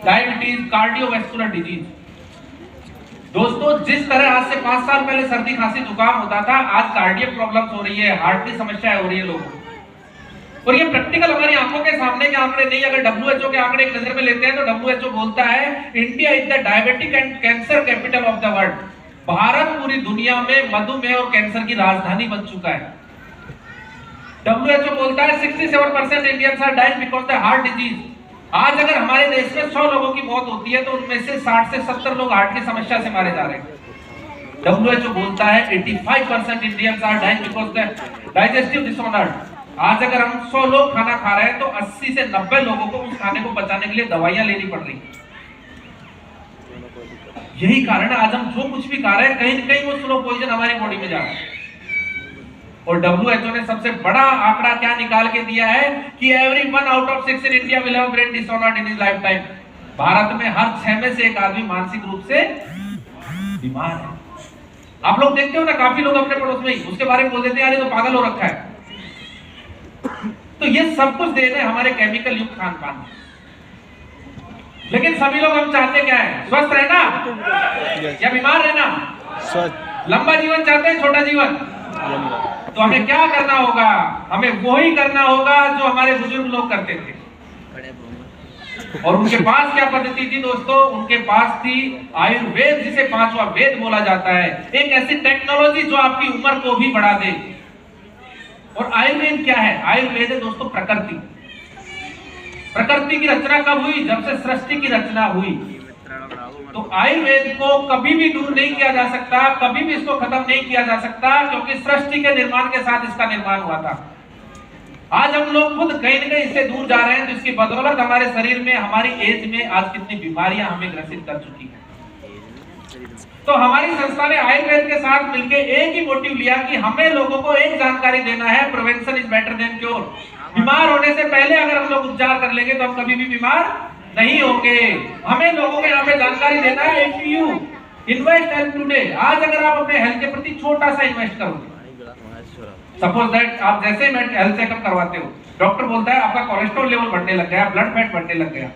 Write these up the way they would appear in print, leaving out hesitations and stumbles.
Diabetes, cardiovascular disease. दोस्तों, जिस तरह आज से 5 साल पहले सर्दी खांसी जुकाम होता था, आज कार्डियक प्रॉब्लम्स हो रही है, हार्ट की समस्याएं हो रही है लोगों को। और ये प्रैक्टिकल हमारी आंखों के सामने के आंकड़े नहीं, अगर WHO के आंकड़े एक नजर में लेते हैं तो WHO बोलता है India is the diabetic and cancer capital of the world. Bharat पूरी दुनिया में मधुमेह और कैंसर की राजधानी बन चुका है। WHO बोलता है 67% Indians are dying because the heart disease. आज अगर हमारे देश में 100 लोगों की मौत होती है तो उनमें से 60 से 70 लोग हार्ट की समस्या से मारे जा रहे हैं। WHO बोलता है 85% Indians are dying because the digestive disorder. आज अगर हम 100 लोग खाना खा रहे हैं तो 80 से 90 लोगों को उस खाने को पचाने के लिए दवाइयां लेनी पड़ रही है। यही कारण है आज हम जो कुछ भी खा रहे हैं कहीं न कहीं वो स्लो पॉइजन हमारी बॉडी में जा रहा है। और WHO ने सबसे बड़ा आंकड़ा क्या निकाल के दिया है कि every 1 out of 6 in India will have brain disorder in his life time. Bharat में हर 6 में से एक आदमी मानसिक रूप से बीमार है। आप लोग देखते हो ना, काफी लोग अपने पड़ोस में ही उसके बारे में बोल देते हैं यार ये तो पागल हो रखा है। तो ये सब कुछ देन है हमारे केमिकल युक्त खान पान। लेकिन सभी लोग हम चाहते क्या है? स्वस्थ रहना या बीमार रहना? स्वस्थ। लंबा जीवन चाहते हैं, छोटा जीवन? तो हमें क्या करना होगा? हमें वही करना होगा जो हमारे बुजुर्ग लोग करते थे। और उनके पास क्या पद्धति थी दोस्तों? उनके पास थी आयुर्वेद, जिसे 5वां वेद बोला जाता है। एक ऐसी टेक्नोलॉजी जो आपकी उम्र को भी बढ़ा दे। और आयुर्वेद क्या है? आयुर्वेद है दोस्तों प्रकृति। प्रकृति की रचना कब हुई? जब से सृष्टि की रचना हुई। तो आयुर्वेद को कभी भी दूर नहीं किया जा सकता, कभी भी इसको खत्म नहीं किया जा सकता, क्योंकि सृष्टि के निर्माण के साथ इसका निर्माण हुआ था। आज हम लोग खुद कहीं न कहीं इससे दूर जा रहे हैं, तो इसकी बदौलत हमारे शरीर में, हमारी एज में आज कितनी बीमारियां हमें ग्रसित कर चुकी है। तो हमारी संस्था ने आयुर्वेद के साथ मिलकर एक ही मोटिव लिया कि हमें लोगों को एक जानकारी देना है, prevention is better than cure. बीमार होने से पहले अगर हम लोग उपचार कर लेंगे तो हम कभी भी बीमार नहीं होंगे। हमें लोगों को यहाँ पे जानकारी देना है, if you invest health today, आज अगर आप अपने हेल्थ के प्रति छोटा सा इन्वेस्ट करोगे, सपोज दैट आप जैसे ही हेल्थ चेकअप करवाते हो, डॉक्टर बोलता है आपका कोलेस्ट्रॉल लेवल बढ़ने लग गया, ब्लड फैट बढ़ने लग गया,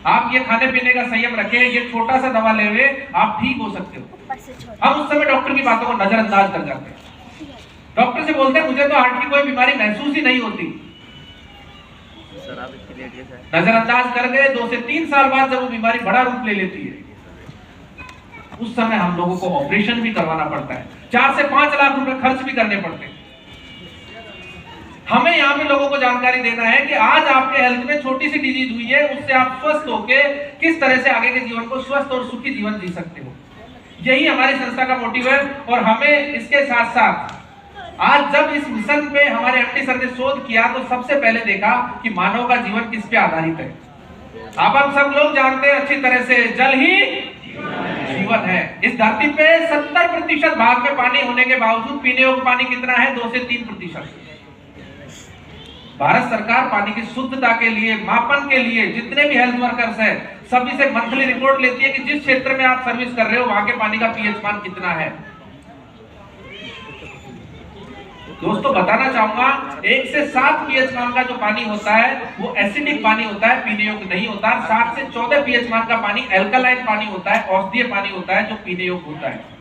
आप ये खाने पीने का संयम रखें, ये छोटा सा दवा ले हुए आप ठीक हो सकते हो। हम उस समय डॉक्टर की बातों को नजरअंदाज कर जाते हैं। डॉक्टर से बोलते हैं मुझे तो हार्ट की कोई बीमारी महसूस ही नहीं होती। नजरअंदाज कर गए, 2 से 3 साल बाद जब वो बीमारी बड़ा रूप ले लेती है, उस समय हम लोगों को ऑपरेशन भी करवाना पड़ता है, 4 से 5 लाख रुपए खर्च भी करने पड़ते हैं। हमें यहाँ पे लोगों को जानकारी देना है कि आज आपके हेल्थ में छोटी सी डिजीज हुई है, उससे आप स्वस्थ होके किस तरह से आगे के जीवन को स्वस्थ और सुखी जीवन जी सकते हो। यही हमारी संस्था का मोटिव है। और हमें इसके साथ साथ आज जब इस मिशन पे हमारे एमडी सर ने शोध किया तो सबसे पहले देखा कि मानव का जीवन किस पे आधारित है। अब हम सब लोग जानते हैं अच्छी तरह से, जल ही जीवन है। इस धरती पे 70% भाग में पानी होने के बावजूद पीने योग्य पानी कितना है? 2 से 3%। भारत सरकार पानी की शुद्धता के लिए, मापन के लिए जितने भी हेल्थ वर्कर्स हैं सभी से मंथली रिपोर्ट लेती है कि जिस क्षेत्र में आप सर्विस कर रहे हो वहां के पानी का पीएच मान कितना है। दोस्तों बताना चाहूंगा, 1 से 7 पीएच मान का जो पानी होता है वो एसिडिक पानी होता है, पीने योग्य नहीं होता। 7 से 14 पीएच मान का पानी एल्कलाइन पानी होता है, औषधीय पानी होता है जो पीने योग्य होता है।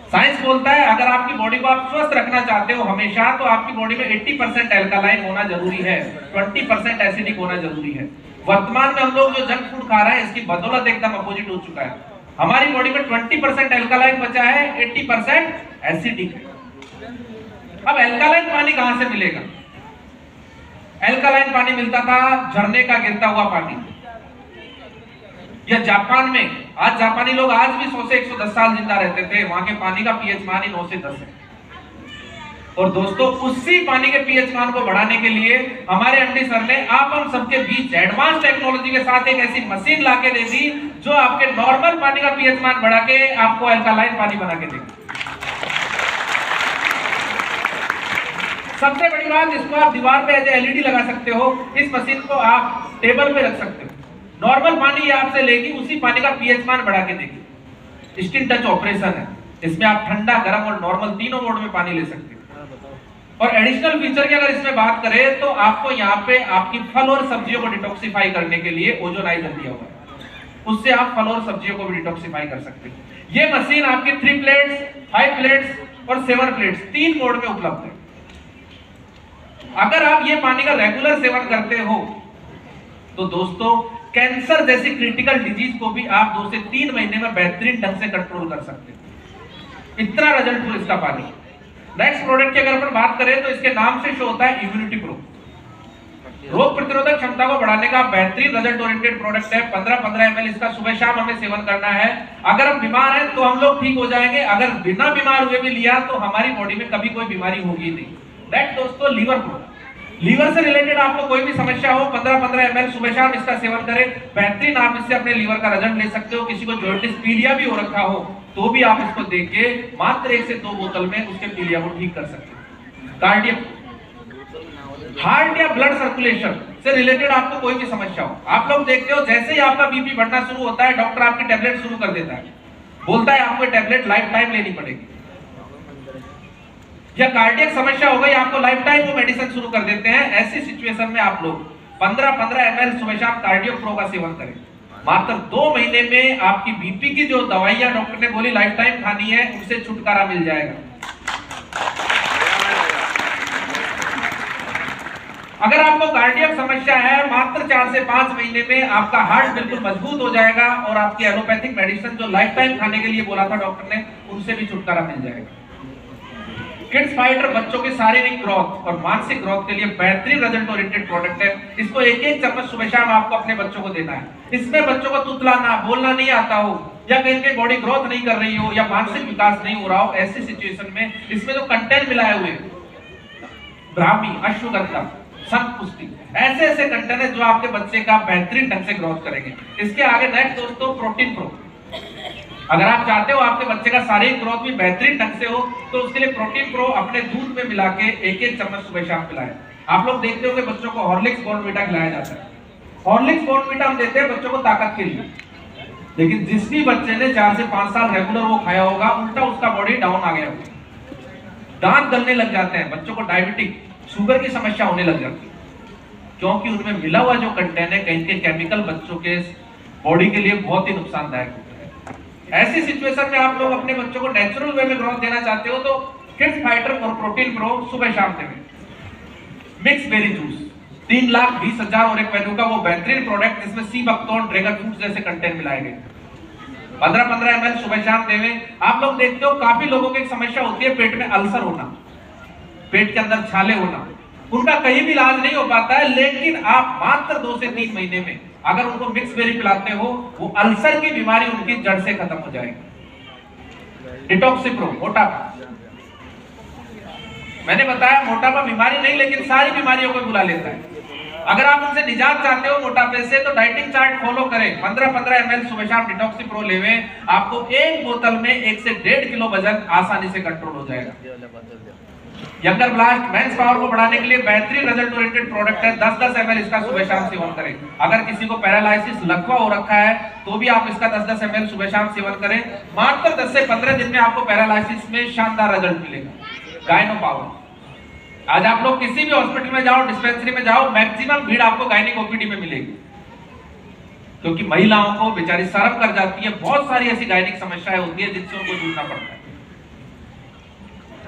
साइंस बोलता है अगर आपकी बॉडी को आप स्वस्थ रखना चाहते हो हमेशा, तो आपकी बॉडी में 80% एल्कलाइन होना जरूरी है, 20% एसिडिक होना जरूरी है। वर्तमान में हम लोग जो जंक फूड खा रहे हैं इसकी बदौलत एकदम अपोजिट हो चुका है। हमारी बॉडी में 20% एल्कलाइन बचा है, 80% एसिडिक है। अब एल्कलाइन पानी कहां से मिलेगा? एल्कलाइन पानी मिलता था झरने का गिरता हुआ पानी, या जापान में। आज जापानी लोग आज भी 100 से 110 साल जिंदा रहते थे, वहां के पानी का पीएच मान ही 9 से 10 है। और दोस्तों उसी पानी के पीएच मान को बढ़ाने के लिए हमारे एमडी सर ने आप हम सबके बीच एडवांस टेक्नोलॉजी के साथ एक ऐसी मशीन लाके दे दी जो आपके नॉर्मल पानी का पीएच मान बढ़ा के आपको एल्कलाइन पानी बना के देगी। सबसे बड़ी बात, इसको आप दीवार पे एज एलईडी लगा सकते हो, इस मशीन को आप टेबल पे रख सकते हो। नॉर्मल पानी आपसे लेगी, उसी पानी का पीएच मान बढ़ा के देगी। स्किन टच ऑपरेशन है, इसमें आप ठंडा, गर्म और नॉर्मल तीनों मोड में पानी ले सकते हो। और एडिशनल फीचर की अगर इसमें बात करें तो आपको यहाँ पे आपकी फल और सब्जियों को डिटॉक्सिफाई करने के लिए ओजोनाइजर दिया हुआ है। उससे आप फल और सब्जियों को भी डिटॉक्सिफाई कर सकते हैं। ये मशीन आपकी 3 प्लेट्स, 5 प्लेट्स और 7 प्लेट्स 3 मोड में उपलब्ध है। अगर आप ये पानी का रेगुलर सेवन करते हो तो दोस्तों कैंसर जैसी क्रिटिकल डिजीज को भी आप 2 से 3 महीने में बेहतरीन ढंग से कंट्रोल कर सकते हैं। इतना रिजल्टफुल इसका पानी। नेक्स्ट प्रोडक्ट की अगर अपन बात करें तो इसके नाम से शो होता है इम्यूनिटी प्रो। रोग प्रतिरोधक क्षमता को बढ़ाने का बेहतरीन रिजल्ट ओरिएंटेड प्रोडक्ट है। 15-15 ml इसका सुबह शाम हमें सेवन करना है। अगर हम बीमार हैं तो हम लोग ठीक हो जाएंगे, अगर बिना बीमार हुए भी लिया तो हमारी बॉडी में कभी कोई बीमारी होगी नहीं। नेक्स्ट दोस्तों लीवर प्रो। लीवर से रिलेटेड आपको कोई भी समस्या हो 15-15 ml सुबह शाम इसका सेवन करें। बेहतरीन आप इससे अपने लीवर का रिजल्ट ले सकते हो। किसी को जॉन्डिस पीलिया भी हो रखा हो तो भी आप इसको देख के मात्र 1 से 2 बोतल में उसके पीलिया को ठीक कर सकते हो। कार्डियक, हार्ट या ब्लड सर्कुलेशन से रिलेटेड आपको कोई भी समस्या हो, आप लोग देखते हो जैसे ही आपका बीपी बढ़ना शुरू होता है डॉक्टर आपकी टैबलेट शुरू कर देता है, बोलता है आपको टैबलेट लाइफ टाइम लेनी पड़ेगी। या कार्डियक समस्या हो गई, आपको लाइफ टाइम वो मेडिसिन शुरू कर देते हैं। ऐसी सिचुएशन में आप लोग 15-15 ml सुबह शाम कार्डियो प्रो का सेवन करें। मात्र 2 महीने में आपकी बीपी की जो दवाइयां डॉक्टर ने बोली लाइफ टाइम खानी है उससे छुटकारा मिल जाएगा। अगर आपको कार्डियक समस्या है मात्र 4 से 5 महीने में आपका हार्ट बिल्कुल मजबूत हो जाएगा और आपकी एलोपैथिक मेडिसिन जो लाइफ टाइम खाने के लिए बोला था डॉक्टर ने उनसे भी छुटकारा मिल जाएगा। किड्स फाइटर बच्चों के शारीरिक ग्रोथ और मानसिक ग्रोथ के लिए बेहतरीन रिजल्ट ओरिएंटेड प्रोडक्ट है। इसको 1-1 चम्मच सुबह शाम आपको अपने बच्चों को देना है। इसमें बच्चों को तुतलाना, बोलना नहीं आता हो या कहीं पे बॉडी ग्रोथ नहीं कर रही हो या मानसिक विकास नहीं हो रहा हो, ऐसी सिचुएशन में इसमें जो कंटेंट मिलाए हुए ब्राह्मी, अश्वगंधा, संपुष्टि, ऐसे कंटेंट है जो आपके बच्चे का बेहतरीन ढंग से ग्रोथ करेंगे। इसके आगे नेक्स्ट दोस्तों प्रोटीन प्रो। अगर आप चाहते हो आपके बच्चे का शारीरिक ग्रोथ भी बेहतरीन ढंग से हो तो उसके लिए प्रोटीन प्रो अपने दूध में मिला के 1-1 चम्मच सुबह शाम पिलाएं। आप लोग देखते हो कि बच्चों को हॉर्लिक्स बॉर्नविटा खिलाया जाता है। हॉर्लिक्स बॉर्नविटा हम देते हैं बच्चों को ताकत के लिए, लेकिन जिस भी बच्चे ने 4 से 5 साल रेगुलर वो खाया होगा उल्टा उसका बॉडी डाउन आ गया होगा, दांत गलने लग जाते हैं, बच्चों को डायबिटिक, शुगर की समस्या होने लग जाती है, क्योंकि उनमें मिला हुआ जो कंटेंट है कहीं के केमिकल बच्चों के बॉडी के लिए बहुत ही नुकसानदायक होता है। ऐसी सिचुएशन में आप लोग अपने बच्चों को नेचुरल वे में ग्रोथ देना चाहते हो तो किड्स फाइटर और प्रोटीन प्रो सुबह शाम देवें। मिक्स बेरी जूस 3,20,000 और एक वैल्यू का वो बेहतरीन प्रोडक्ट जिसमें सी बकथॉर्न, ड्रैगन फ्रूट जैसे कंटेंट मिलाए गए। 15-15 ml सुबह शाम देवें। आप लोग देखते हो काफी लोगों की एक समस्या होती है पेट में अल्सर होना, पेट के अंदर छाले होना, उनका कहीं भी इलाज नहीं हो पाता है, लेकिन आप मात्र 2 से 3 महीने में अगर उनको मिक्स बेरी पिलाते हो वो अल्सर की बीमारी उनकी जड़ से खत्म हो जाएगी। डिटॉक्सिप्रो, मोटापा, मैंने बताया मोटापा बीमारी नहीं लेकिन सारी बीमारियों को बुला लेता है। अगर आप उनसे निजात चाहते हो मोटापे से तो डाइटिंग चार्ट फॉलो करें। 15-15 ml सुबह शाम डिटॉक्सिप्रो लेवें। आपको 1 बोतल में 1 से 1.5 किलो वजन आसानी से कंट्रोल हो जाएगा। यंगर ब्लास्ट, मेंस पावर को बढ़ाने के लिए बेहतरीन रिजल्ट ओरिएंटेड प्रोडक्ट है। 10-10 ml इसका सुबह शाम सेवन करें। अगर किसी को पैरालाइसिस, लकवा हो रखा है तो भी आप इसका 10-10 ml सुबह शाम सेवन करें। मात्र 10 से 15 दिन में आपको पैरालाइसिस में शानदार रिजल्ट मिलेगा। गायनो पावर, आज आप लोग किसी भी हॉस्पिटल में जाओ, डिस्पेंसरी में जाओ, मैक्सिमम भीड़ आपको गायनिक ओपीडी में मिलेगी, क्योंकि महिलाओं को बेचारी शर्म कर जाती है। बहुत सारी ऐसी गायनिक समस्याएं होती है जिनसे उनको जूझना पड़ता है।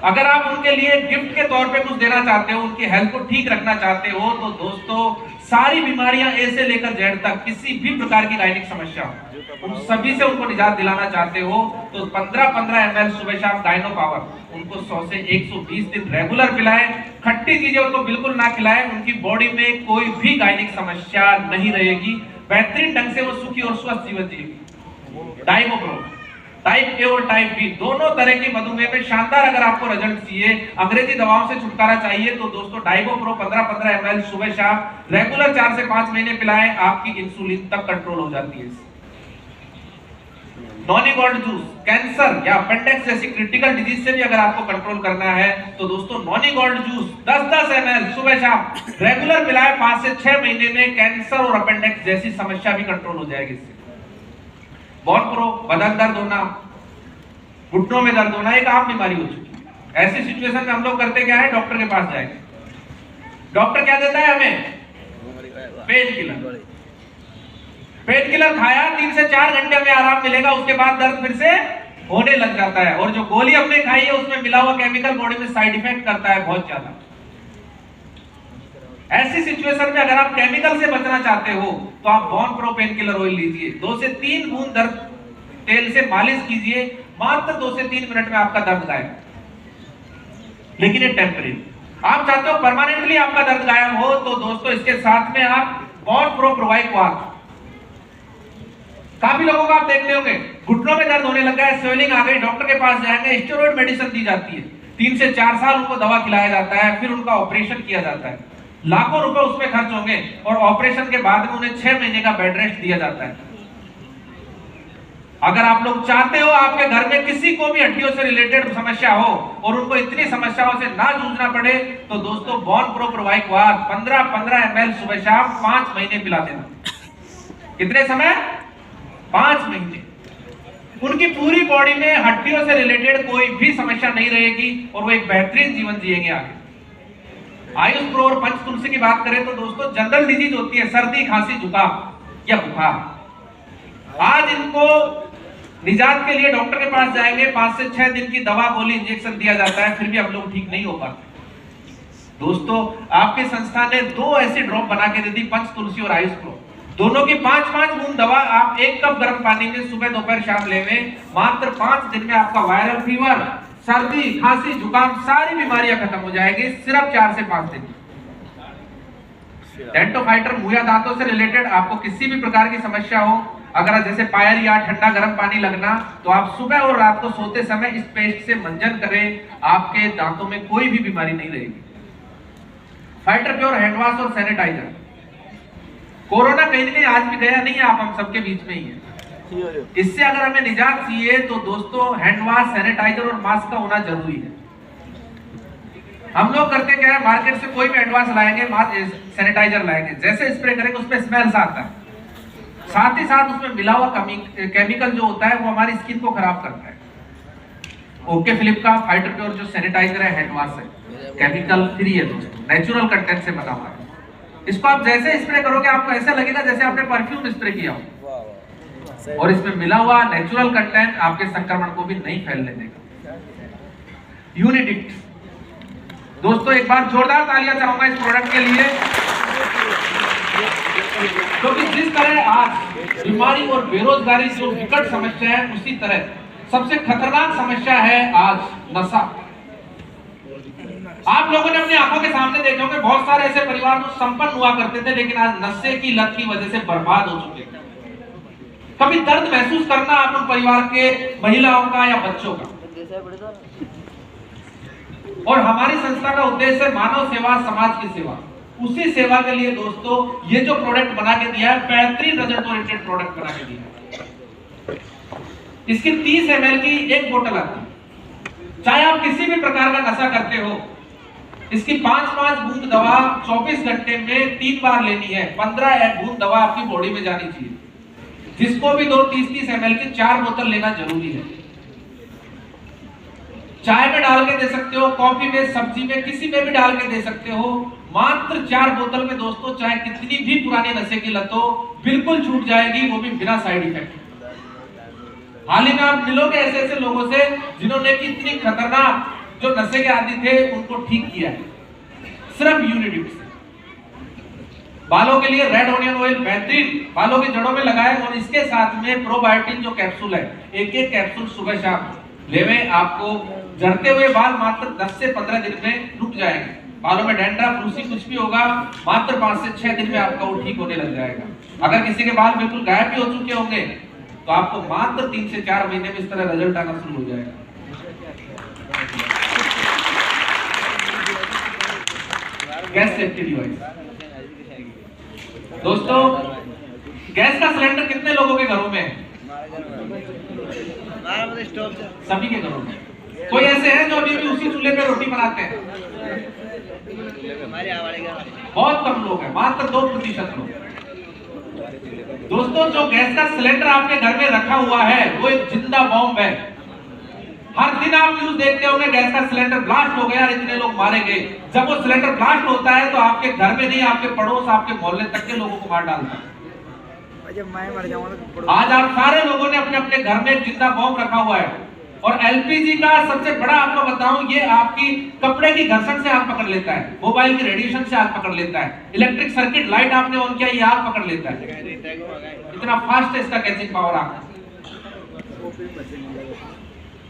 अगर आप उनके लिए गिफ्ट के तौर पे कुछ देना चाहते हो, उनकी हेल्थ को ठीक रखना चाहते हो तो दोस्तों सारी बीमारियां ए से लेकर जेड तक, किसी भी प्रकार की गायनिक समस्या उन सभी से उनको निजात दिलाना चाहते हो तो 15-15 ml सुबह शाम गायनो पावर उनको 100 से 120 दिन रेगुलर पिलाएं। खट्टी चीजें उनको बिल्कुल ना खिलाएं, उनकी बॉडी में कोई भी गायनिक समस्या नहीं रहेगी। बेहतरीन ढंग से वो सुखी और स्वस्थ जीवन जिएगी। डाइमोप्रो, टाइप ए और टाइप बी दोनों तरह की मधुमेह में शानदार अगर आपको रिजल्ट चाहिए, अंग्रेजी दवाओं से छुटकारा चाहिए तो दोस्तों डाइमोप्रो 15-15 ml सुबह शाम रेगुलर 4 से 5 महीने पिलाएं। आपकी इंसुलिन तक कंट्रोल हो जाती है। नॉनी गोल्ड जूस, कैंसर या अपेंडिक्स जैसी क्रिटिकल डिजीज से भी अगर आपको कंट्रोल करना है तो दोस्तों नॉनी गोल्ड जूस 10-10 ml सुबह शाम रेगुलर पिलाएं। 5 से 6 महीने में कैंसर और अपेंडिक्स जैसी समस्या भी कंट्रोल हो जाएगी इससे। बोन प्रो, बदन दर्द होना, घुटनों में दर्द होना एक आम बीमारी हो चुकी है। ऐसी सिचुएशन में हम लोग करते क्या है, डॉक्टर के पास जाएंगे। डॉक्टर क्या देता है हमें, पेन किलर। पेन किलर खाया 3 से 4 घंटे में आराम मिलेगा, उसके बाद दर्द फिर से होने लग जाता है। और जो गोली हमने खाई है उसमें मिला हुआ केमिकल बॉडी में साइड इफेक्ट करता है बहुत ज्यादा। ऐसी सिचुएशन में अगर आप केमिकल से बचना चाहते हो तो आप born pro pain killer oil लीजिए, 2 से 3 बूंद दर्द तेल से मालिश कीजिए, मात्र 2 से 3 मिनट में आपका दर्द गायब। लेकिन ये टेम्परेरी। आप चाहते हो परमानेंटली आपका दर्द गायब हो तो दोस्तों इसके साथ में आप बॉर्न प्रो प्रोवाइक वाक। काफी लोगों को आप देखते होंगे घुटनों में दर्द होने लगा है, स्वेलिंग आ गई, डॉक्टर के पास जाएंगे, स्टेरॉइड मेडिसिन दी जाती है, 3 से 4 साल उनको दवा खिलाया जाता है, फिर उनका ऑपरेशन किया जाता है, लाखों रुपए उसमें खर्च होंगे और ऑपरेशन के बाद में उन्हें 6 महीने का बेड रेस्ट दिया जाता है। अगर आप लोग चाहते हो आपके घर में किसी को भी हड्डियों से रिलेटेड समस्या हो और उनको इतनी समस्याओं से ना जूझना पड़े तो दोस्तों बॉर्न प्रो प्रोवाइक वाक 15-15 ml सुबह शाम 5 महीने पिला देना। कितने समय? 5 महीने। उनकी पूरी बॉडी में हड्डियों से रिलेटेड कोई भी समस्या नहीं रहेगी और वो एक बेहतरीन जीवन जिएंगे आगे। आयुष प्रो और पंच तुलसी की बात करें तो दोस्तों जनरल डिजीज होती है, सर्दी खांसी जुकाम या बुखार, आज इनको निजात के लिए डॉक्टर के पास जाएंगे, 5 से 6 दिन की दवा गोली इंजेक्शन दिया जाता है, फिर भी हम लोग ठीक नहीं हो पाते। दोस्तों आपके संस्था ने 2 ऐसी ड्रॉप बना के दे दी, पंच तुलसी और आयुष प्रो, दोनों की 5-5 बूंद दवा आप 1 कप गर्म पानी में सुबह दोपहर शाम लेवें, मात्र 5 दिन में आपका वायरल फीवर, सर्दी खांसी जुकाम सारी बीमारियां खत्म हो जाएगी, सिर्फ 4 से 5 दिन। डेंटो फाइटर मुंह दांतों से रिलेटेड आपको किसी भी प्रकार की समस्या हो, अगर जैसे पायर या ठंडा गर्म पानी लगना, तो आप सुबह और रात को सोते समय इस पेस्ट से मंजन करें, आपके दांतों में कोई भी बीमारी नहीं रहेगी। फाइटर प्योर हैंड वॉश और सैनिटाइजर, कोरोना कहीं न कहीं आज भी गया नहीं है, आप हम सबके बीच में ही है। इससे अगर हमें निजात चाहिए तो दोस्तों हैंड वॉश, सैनिटाइजर और मास्क का होना जरूरी है। हम लोग करते क्या है, मार्केट से कोई भी हैंड वॉश लाएंगे, सैनिटाइजर लाएंगे, जैसे स्प्रे करेंगे उसमें स्मेल सा आता है, साथ ही साथ उसमें मिला हुआ केमिकल जो होता है वो हमारी स्किन को खराब करता है। ओके फिलिप का फाइटर प्योर जो सैनिटाइजर है, हैंड वॉश है, केमिकल फ्री है दोस्तों, नेचुरल कंटेंट से बना हुआ है। इसको आप जैसे स्प्रे करोगे आपको ऐसा लगेगा जैसे आपने परफ्यूम स्प्रे किया हो, और इसमें मिला हुआ नेचुरल कंटेंट आपके संक्रमण को भी नहीं फैलने देगा। यूनिडिक्ट दोस्तों एक बार जोरदार तालियां चाहूंगा इस प्रोडक्ट के लिए, क्योंकि जिस तरह आज बीमारी और बेरोजगारी जो विकट समस्या है, उसी तरह सबसे खतरनाक समस्या है आज नशा। आप लोगों ने अपनी आंखों के सामने देखे होंगे बहुत सारे ऐसे परिवार जो संपन्न हुआ करते थे लेकिन आज नशे की लत की वजह से बर्बाद हो चुके हैं। कभी दर्द महसूस करना आप उन परिवार के महिलाओं का या बच्चों का। और हमारी संस्था का उद्देश्य है मानव सेवा, समाज की सेवा। उसी सेवा के लिए दोस्तों ये जो प्रोडक्ट बना के दिया है, बेहतरीन रिजल्ट ओरिएंटेड प्रोडक्ट बना के दिया है। इसकी 30 ml की एक बोतल आती है। चाहे आप किसी भी प्रकार का नशा करते हो, इसकी 5-5 बूंद दवा 24 घंटे में 3 बार लेनी है। 15 बूंद दवा आपकी बॉडी में जानी चाहिए। जिसको भी 30-30 ml की 4 बोतल लेना जरूरी है। चाय में डाल के दे सकते हो, कॉफी में, सब्जी में, किसी में भी डाल के दे सकते हो। मात्र 4 बोतल में दोस्तों चाहे कितनी भी पुरानी नशे की लत हो बिल्कुल छूट जाएगी, वो भी बिना साइड इफेक्ट। हाल ही में आप मिलोगे ऐसे ऐसे लोगों से जिन्होंने इतनी खतरनाक जो नशे के आदी थे उनको ठीक किया है सिर्फ यूनिडिक्ट से। बालों के लिए रेड ऑनियन ऑयल बेहतरीन, बालों की जड़ों में लगाए, और इसके साथ में प्रोबायोटिन जो कैप्सूल है, एक कैप्सूल सुबह शाम लेवे, आपको झड़ते हुए बाल मात्र 10 से 15 दिन में रुक जाएंगे। बालों में डैंड्रफ, रूसी कुछ भी होगा, मात्र 5 से 6 दिन में आपका वो ठीक होने लग जाएगा। अगर किसी के बाल बिल्कुल गायब भी हो चुके होंगे तो आपको मात्र 3 से 4 महीने में इस तरह रिजल्ट आना शुरू हो जाएगा। गैस सेफ्टी डिवाइस दोस्तों, गैस का सिलेंडर कितने लोगों के घरों में है? सभी के घरों में। कोई ऐसे हैं जो अभी भी उसी चूल्हे पे रोटी बनाते हैं? बहुत कम लोग हैं, मात्र 2% लोग। दोस्तों जो गैस का सिलेंडर आपके घर में रखा हुआ है वो एक जिंदा बॉम्ब है। हर दिन आप न्यूज देखते होंगे गैस का सिलेंडर ब्लास्ट हो गया और इतने लोग मारे गए। जब वो सिलेंडर ब्लास्ट होता है तो आपके घर में नहीं, आपके पड़ोस, आपके मोहल्ले तक के लोगों को मार डालता है। मैं मर जाऊंगा। आज आप सारे लोगों ने अपने अपने घर में जिंदा बॉम्ब रखा हुआ है। और एलपीजी का सबसे बड़ा आपको बताऊं, ये आपकी कपड़े की घर्षण से आग पकड़ लेता है, मोबाइल की रेडिएशन से आग पकड़ लेता है, इलेक्ट्रिक सर्किट लाइट आपने ऑन किया ये आग पकड़ लेता है। इतना फास्ट है इसका कैचिंग पावर आपका।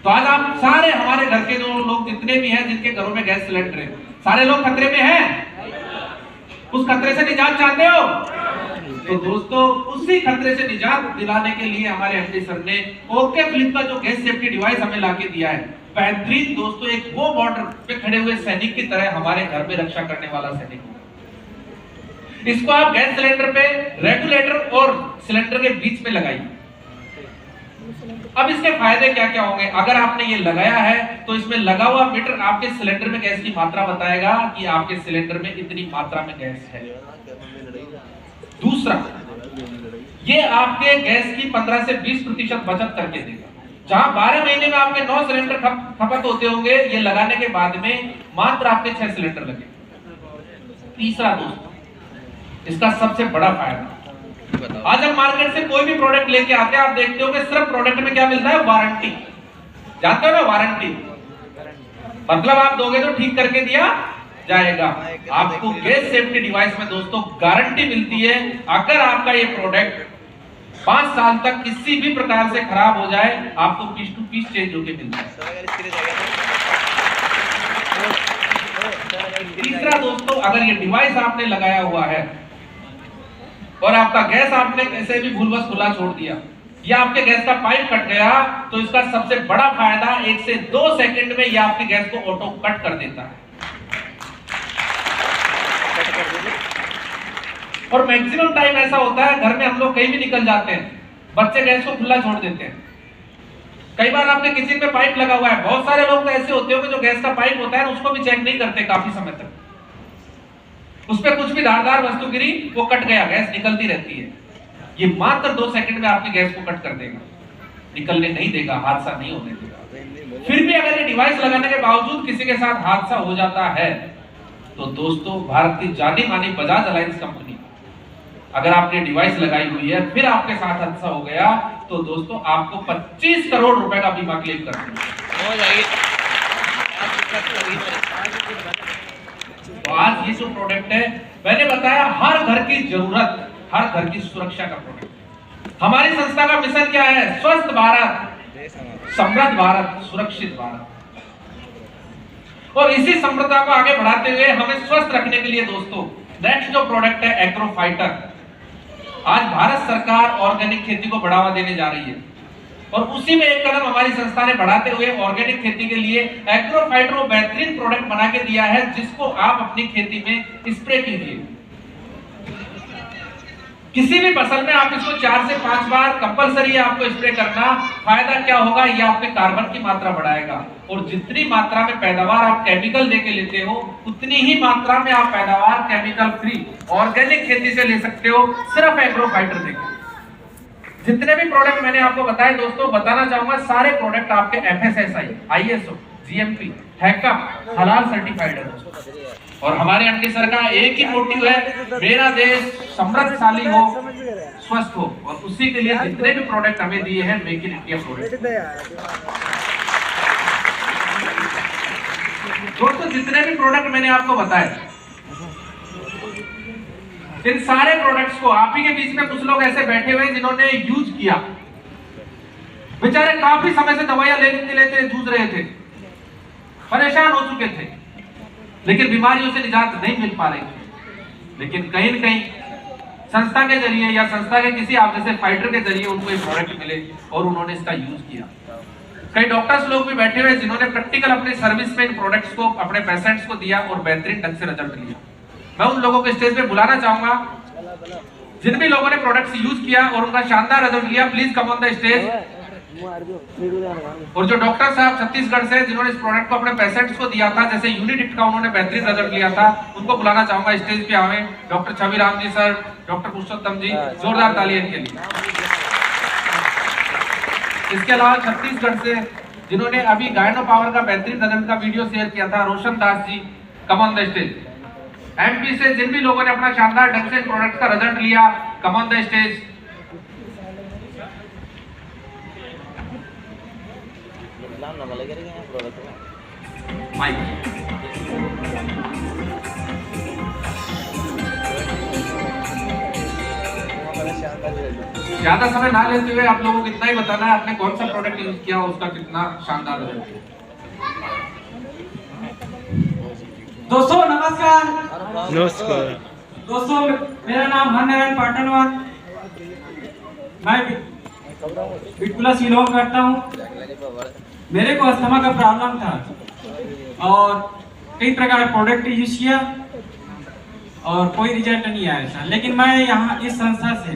तो आज आप सारे हमारे घर के जो लोग जितने भी हैं जिनके घरों में गैस सिलेंडर है, सारे लोग खतरे में हैं। उस खतरे से निजात चाहते हो? तो दोस्तों उसी खतरे से निजात दिलाने के लिए हमारे एमडी सर ने ओके फ्लिप का जो गैस सेफ्टी डिवाइस हमें लाके दिया है, बेहतरीन दोस्तों, एक वो बॉर्डर पे खड़े हुए सैनिक की तरह हमारे घर में रक्षा करने वाला सैनिक। इसको आप गैस सिलेंडर पे रेगुलेटर और सिलेंडर के बीच में लगाइए। अब इसके फायदे क्या क्या होंगे? अगर आपने ये लगाया है तो इसमें लगा हुआ मीटर आपके सिलेंडर में गैस की मात्रा बताएगा कि आपके सिलेंडर में इतनी मात्रा में गैस है। दूसरा, ये आपके गैस की 15 से 20% बचत करके देगा। जहां 12 महीने में आपके 9 सिलेंडर खपत होते होंगे, ये लगाने के बाद में मात्र आपके 6 सिलेंडर लगे। तीसरा दोस्तों, इसका सबसे बड़ा फायदा, आज हम मार्केट से कोई भी प्रोडक्ट लेके आते हैं, आप देखते हो कि सिर्फ प्रोडक्ट में क्या मिलता है? वारंटी। जानते हो ना वारंटी मतलब आप दोगे तो ठीक करके दिया जाएगा। आपको गैस सेफ्टी डिवाइस में दोस्तों गारंटी मिलती है, अगर आपका ये प्रोडक्ट 5 साल तक किसी भी प्रकार से खराब हो जाए, आपको पीस टू पीस चेंज होके मिलता है। तीसरा दोस्तों, अगर ये डिवाइस आपने लगाया हुआ है और आपका गैस आपने कैसे भी भूलवश खुला छोड़ दिया या आपके गैस का पाइप कट गया, तो इसका सबसे बड़ा फायदा 1 से 2 सेकंड में यह आपकी गैस को ऑटो कट कर देता है। और मैक्सिमम टाइम ऐसा होता है घर में हम लोग कहीं भी निकल जाते हैं, बच्चे गैस को खुला छोड़ देते हैं। कई बार आपने किचन में पाइप लगा हुआ है, बहुत सारे लोग तो ऐसे होते हो कि जो गैस का पाइप होता है उसको भी चेक नहीं करते काफी समय तक, उस पर कुछ भी धारदार वस्तु गिरी, वो कट गया, गैस निकलती रहती है। ये मात्र 2 सेकंड में आपकी गैस को कट कर देगा, निकलने नहीं देगा, हादसा नहीं होने देगा। फिर भी अगर ये डिवाइस लगाने के बावजूद किसी के साथ हादसा हो जाता है, तो दोस्तों भारत की जानी मानी बजाज अलायंस कंपनी, अगर आपने डिवाइस लगाई हुई है फिर आपके साथ हादसा हो गया, तो दोस्तों आपको 25 करोड़ रुपए का बीमा क्लेम करना हो जाएगा। तो आज ये जो प्रोडक्ट है, मैंने बताया हर घर की जरूरत, हर घर की सुरक्षा का प्रोडक्ट। हमारी संस्था का मिशन क्या है? स्वस्थ भारत, समृद्ध भारत, सुरक्षित भारत। और इसी समृद्धता को आगे बढ़ाते हुए हमें स्वस्थ रखने के लिए दोस्तों नेक्स्ट जो प्रोडक्ट है एग्रो फाइटर। आज भारत सरकार ऑर्गेनिक खेती को बढ़ावा देने जा रही है और उसी में एक कदम हमारी संस्था ने बढ़ाते हुए ऑर्गेनिक खेती के लिए एग्रो फाइटर को बेहतरीन प्रोडक्ट बना के दिया है, जिसको आप अपनी खेती में स्प्रे कीजिए। किसी भी फसल में आप इसको 4 से 5 बार कंपलसरी है आपको स्प्रे करना। फायदा क्या होगा? ये आपके कार्बन की मात्रा बढ़ाएगा और जितनी मात्रा में पैदावार आप केमिकल देके लेते हो, उतनी ही मात्रा में आप पैदावार केमिकल फ्री ऑर्गेनिक खेती से ले सकते हो, सिर्फ एग्रो फाइटर देके। जितने भी प्रोडक्ट मैंने आपको बताए दोस्तों, बताना चाहूंगा सारे प्रोडक्ट आपके FSSAI, ISO, GMP, हैकअप, हलाल सर्टिफाइड है। और हमारे एमडी सर का एक ही मोटिव है, मेरा देश समृद्धशाली हो, स्वस्थ हो, और उसी के लिए जितने भी प्रोडक्ट हमें दिए हैं मेक इन इंडिया प्रोडक्ट। दोस्तों जितने भी प्रोडक्ट मैंने आपको बताए, इन सारे प्रोडक्ट्स को आप ही के बीच में कुछ लोग ऐसे बैठे हुए हैं जिन्होंने यूज किया, बेचारे काफी समय से दवाइयां लेते जूझ रहे थे, परेशान हो चुके थे, लेकिन बीमारियों से निजात नहीं मिल पा रही थी। लेकिन कहीं न कहीं संस्था के जरिए या संस्था के किसी आप जैसे फाइटर के जरिए उनको ये प्रोडक्ट मिले और उन्होंने इसका यूज किया। कई डॉक्टर्स लोग भी बैठे हुए जिन्होंने प्रैक्टिकल अपने सर्विस में इन प्रोडक्ट्स को अपने पेशेंट्स को दिया और बेहतरीन ढंग से रिजल्ट लिया। मैं उन लोगों को स्टेज पे बुलाना चाहूंगा जिन भी लोगों ने प्रोडक्ट्स यूज किया और उनका शानदार रिजल्ट लिया, please come on the stage. और जो डॉक्टर साहब छत्तीसगढ़ से जिन्होंने इस प्रोडक्ट को अपने पेशेंट्स को दिया था, जैसे यूनिडिक्ट का उन्होंने बेहतरीन रिजल्ट लिया था, उनको बुलाना चाहूंगा स्टेज पे आवे। डॉक्टर छवि राम जी सर, डॉक्टर पुरुषोत्तम जी, जोरदार तालियां इनके लिए। इसके अलावा छत्तीसगढ़ से जिन्होंने अभी गायनो पावर का बेहतरीन रिजल्ट का वीडियो शेयर किया था, Roshan Das ji, come on the stage. MP से जिन भी लोगों ने अपना शानदार ढंग से प्रोडक्ट का रिजल्ट लिया, कम ऑन द स्टेज। ज्यादा समय ना लेते हुए आप लोगों को इतना ही बताना है आपने कौन सा प्रोडक्ट यूज किया, उसका कितना शानदार रिजल्ट है। दोस्तों नमस्कार। नमस्कार दोस्तों मेरा नाम हरनारायण पाटनवार, मैं बिटकुला से बिलोंग करता हूँ। मेरे को अस्थमा का प्रॉब्लम था और कई प्रकार के प्रोडक्ट यूज किया और कोई रिजल्ट नहीं आया था, लेकिन मैं यहाँ इस संस्था से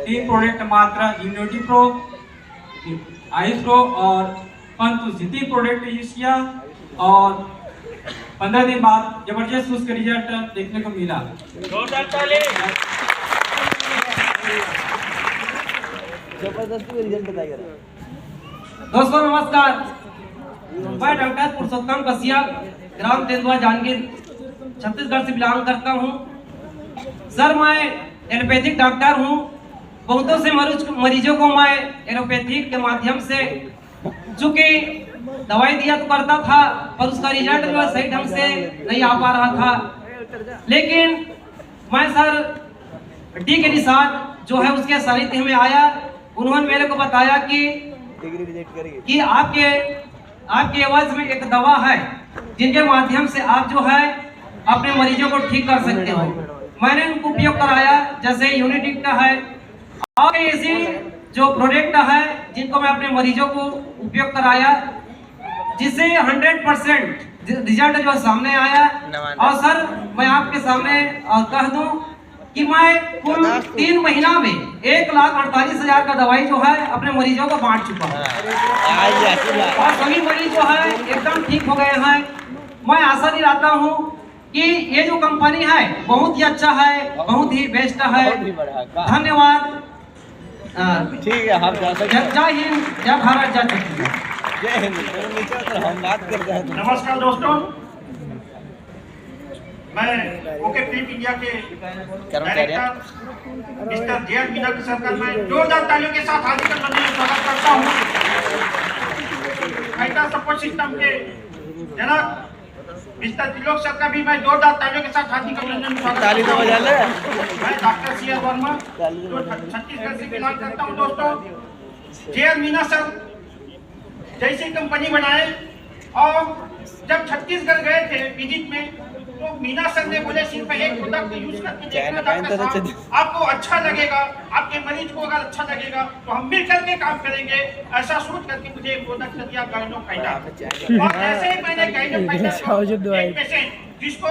3 प्रोडक्ट मात्रा इम्यूनिटी प्रो, आयुष प्रो और पंतुलसी 3 प्रोडक्ट यूज किया और 15 दिन बाद जबरदस्त उसका रिजल्ट देखने को मिला। जबरदस्ती रिजल्ट बताइए। दोस्तों नमस्कार, मैं डॉक्टर पुरुषोत्तम कसिया, ग्राम तेंदुआ जांजगीर, छत्तीसगढ़ से बिलोंग करता हूँ। सर मैं एलोपैथिक डॉक्टर हूँ। बहुतों से मरीजों को मैं एलोपैथिक के माध्यम से चूँकि दवाई दिया तो करता था पर उसका रिजल्ट जो है सही ढंग से नहीं आ पा रहा था, लेकिन मैं सर डी के निषाद जो है उसके सानिध्य में आया। उन्होंने मेरे को बताया कि आपके आवाज में एक दवा है जिनके माध्यम से आप जो है अपने मरीजों को ठीक कर सकते हो। मैंने उनको उपयोग कराया, जैसे यूनिटिक का है और ऐसी जो प्रोडक्ट है जिनको मैं अपने मरीजों को उपयोग कराया, जिससे 100% रिजल्ट जो सामने आया। और सर मैं आपके सामने कह दूं कि मैं कुल 3 महीना में 1,48,000 का दवाई जो है अपने मरीजों को बांट चुका हूँ और सभी मरीज जो है एकदम ठीक हो गए हैं। मैं आशा दिलाता हूँ कि ये जो कंपनी है बहुत ही अच्छा है, बहुत ही बेस्ट है। धन्यवाद। ठीक है, हम जय हिंद, जय भारत, जय छत्तीसगढ़। जय हिंद। हम बात करते हैं। नमस्कार दोस्तों, मैं ओके फिल्म इंडिया के डायरेक्टर मिस्टर जे मीना के सर का मैं जोरदार तालियों के साथ हार्दिक अभिनंदन स्वागत करता हूँ। फाइटर सपोर्ट सिस्टम के जनक मिस्टर त्रिलोक सर का भी मैं जोरदार तालियों के साथ हार्दिक अभिनंदन स्वागत करता हूँ। मैं डॉक्टर सी आर वर्मा जो छत्तीसगढ़ से बिलोंग करता हूँ। दोस्तों जे मीना सर जैसी कंपनी बनाए और जब छत्तीसगढ़ गए थे विजिट में तो मीना सर ने बोले सिर्फ एक प्रोडक्ट यूज करके देखना डॉक्टर साहब, आपको अच्छा लगेगा, आपके मरीज को अगर अच्छा लगेगा तो हम मिल करके काम करेंगे। ऐसा सोच करके मुझे एक प्रोडक्ट दिया गाइनोफाइटर। और ऐसे ही मैंने गाइनोफाइटर एक पेशेंट जिसको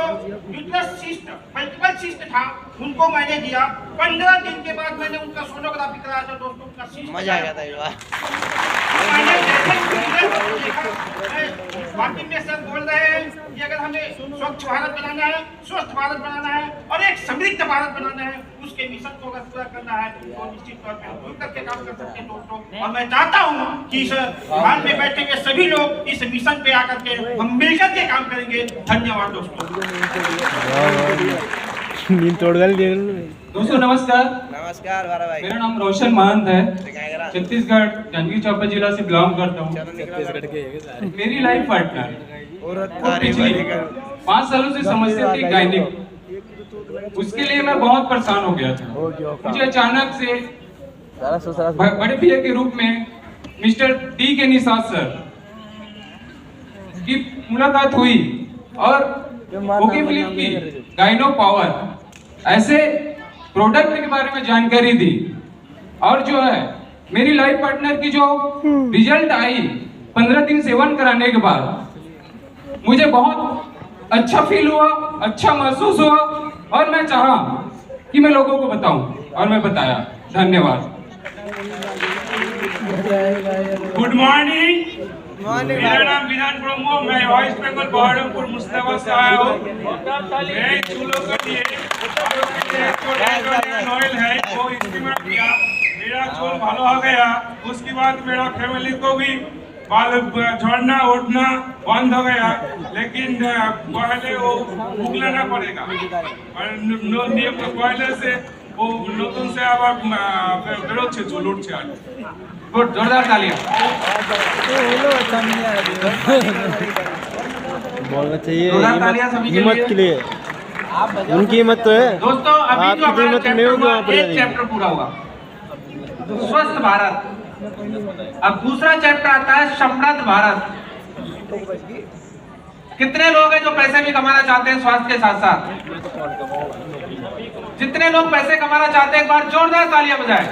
यूट्रस सिस्ट, मल्टीपल सिस्ट था, उनको मैंने दिया। 15 दिन के बाद मैंने उनका सोनोग्राफी कराया था। दोस्तों उनका सिस्ट मजा आ गया था ये बात। बाकी में सर बोल रहे हैं कि अगर हमें स्वच्छ भारत बनाना है, स्वस्थ भारत बनाना है और एक समृद्ध भारत बनाना है, उसके मिशन को अगर पूरा करना है तो निश्चित तौर पर हम मिल करके काम कर सकते हैं दोस्तों। और मैं चाहता हूँ कि इस हाल में बैठे हुए सभी लोग इस मिशन पे आकर के हम मिलकर के काम करेंगे। धन्यवाद दोस्तों। नींद तोड़ गई। दोस्तों नमस्कार। नमस्कार भाई। मेरा नाम रोशन महंत है, छत्तीसगढ़ जांजगीर चांपा जिला से बिलोंग करता हूँ। मेरी लाइफ पार्टनर पिछली 5 सालों से समस्या थी गायनिक, उसके लिए मैं बहुत परेशान हो गया था। मुझे अचानक से बड़े भैया के रूप में मिस्टर डी के निषाद सर की मुलाकात हुई और ओके फिल्म की गाइनो पावर ऐसे प्रोडक्ट के बारे में जानकारी दी और जो है मेरी लाइफ पार्टनर की जो रिजल्ट आई 15 दिन सेवन कराने के बाद मुझे बहुत अच्छा फील हुआ, अच्छा महसूस हुआ और मैं चाहा कि मैं लोगों को बताऊं और मैं बताया। धन्यवाद। Good morning. मेरा नाम विधान ब्रह्मो, मैं वेस्ट बंगाल बहरमपुर मुस्ताबाद से आया हूँ। मैं चूल्हों के लिए ऑयल है वो इस्तेमाल किया, मेरा चूल भालो हो गया। उसके बाद मेरा फैमिली को भी बाल झड़ना उठना बंद हो गया, लेकिन पहले वो उगलाना पड़ेगा और पहले से ও নতুন সে আবার বেরোচ্ছে চুল উঠছে আর गुड, जोरदार तालियां। बोलना चाहिए जोरदार तालियां सभी के हिम्मत के लिए उनकी हिम्मत तो है दोस्तों अभी जो आपकी हमारा हिम्मत में चैप्टर होगी हुआ, वहाँ पर एक जाने की। चैप्टर पूरा हुआ स्वस्थ भारत। अब दूसरा चैप्टर आता है समृद्ध भारत। कितने लोग हैं जो पैसे भी कमाना चाहते हैं स्वास्थ्य के साथ साथ? जितने लोग पैसे कमाना चाहते हैं एक बार जोरदार तालियां बजाएं।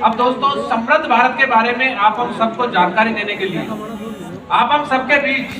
अब दोस्तों समृद्ध भारत के बारे में आप हम सबको जानकारी देने के लिए आप हम सबके बीच